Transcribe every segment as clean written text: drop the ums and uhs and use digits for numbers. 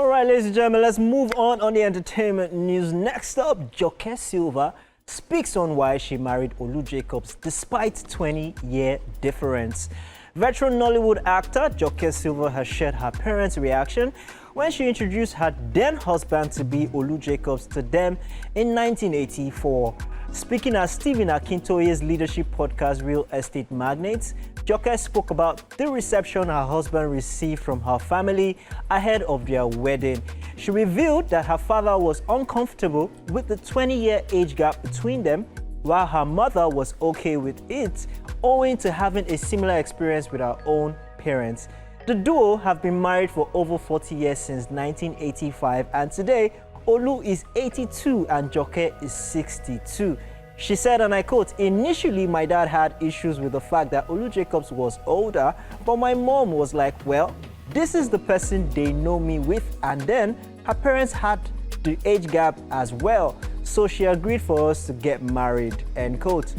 All right, ladies and gentlemen, let's move on the entertainment news. Next up, Silva speaks on why she married Olu Jacobs despite 20-year difference. Veteran Nollywood actor Silva has shared her parents' reaction when she introduced her then husband-to-be Olu Jacobs to them in 1984. Speaking at Stephen Akintoye's leadership podcast, Real Estate Magnates, Joke spoke about the reception her husband received from her family ahead of their wedding. She revealed that her father was uncomfortable with the 20-year age gap between them, while her mother was okay with it, owing to having a similar experience with her own parents. The duo have been married for over 40 years since 1985, and today, Olu is 82 and Joke is 62. She said, and I quote, "Initially, my dad had issues with the fact that Olu Jacobs was older, but my mom was like, well, this is the person they know me with." And then her parents had the age gap as well, so she agreed for us to get married, end quote.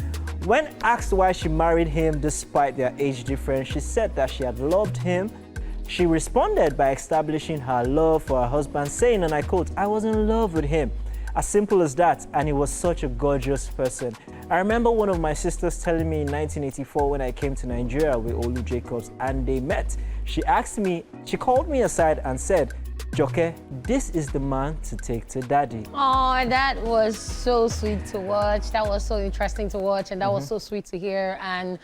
When asked why she married him despite their age difference, she said that she had loved him. She responded by establishing her love for her husband, saying, and I quote, "I was in love with him. As simple as that, and he was such a gorgeous person." I remember one of my sisters telling me in 1984 when I came to Nigeria with Olu Jacobs and they met. She called me aside and said, "Joke, this is the man to take to daddy." Oh, that was so sweet to watch. That was so interesting to watch, and that was so sweet to hear. And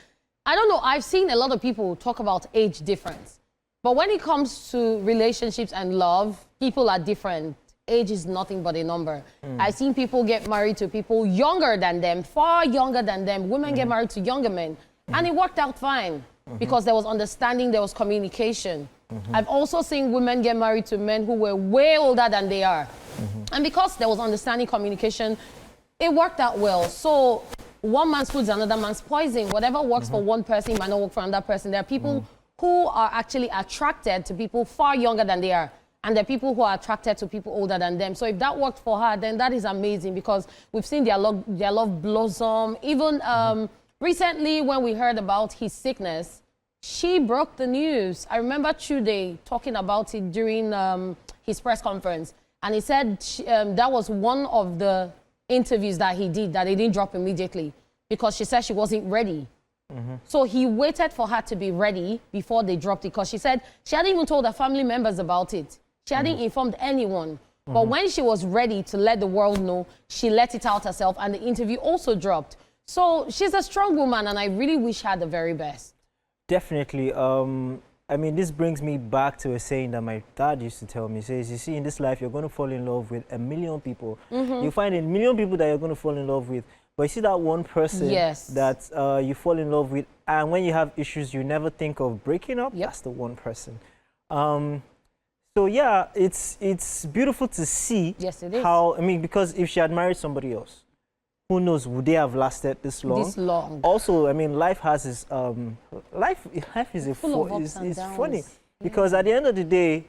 I don't know, I've seen a lot of people talk about age difference. But when it comes to relationships and love, people are different. Age is nothing but a number. I've seen people get married to people younger than them, far younger than them. Women get married to younger men. And it worked out fine because there was understanding, there was communication. I've also seen women get married to men who were way older than they are. And because there was understanding, communication, it worked out well. So one man's food is another man's poison. Whatever works for one person might not work for another person. There are people who are actually attracted to people far younger than they are. And there are people who are attracted to people older than them. So if that worked for her, then that is amazing because we've seen their love blossom. Even recently when we heard about his sickness, she broke the news. I remember Chude talking about it during his press conference. And he said that was one of the interviews that he did that they didn't drop immediately because she said she wasn't ready. So he waited for her to be ready before they dropped it because she said she hadn't even told her family members about it. She hadn't informed anyone. But when she was ready to let the world know, she let it out herself and the interview also dropped. So she's a strong woman and I really wish her the very best. Definitely. I mean, this brings me back to a saying that my dad used to tell me. He says, you see, in this life, you're going to fall in love with 1 million people. You find 1 million people that you're going to fall in love with. But you see that one person that you fall in love with, and when you have issues, you never think of breaking up. That's the one person. So yeah, it's beautiful to see. Yes, it is. How, I mean, because if she had married somebody else, who knows, would they have lasted this long? This long. Also, I mean, life has its life is funny because at the end of the day,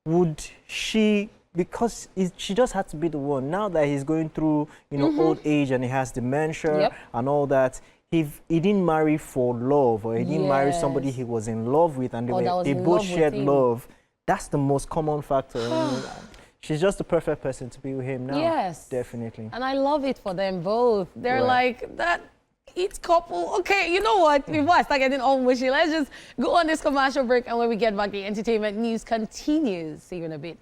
would she? Because she just had to be the one. Now that he's going through, you know, old age and he has dementia and all that, he didn't marry for love, or he didn't marry somebody he was in love with, and they both shared love. That's the most common factor. She's just the perfect person to be with him now. Yes, definitely. And I love it for them both. They're like that. Each couple. Okay, you know what? Before I start getting all mushy, let's just go on this commercial break, and when we get back, the entertainment news continues. See you in a bit.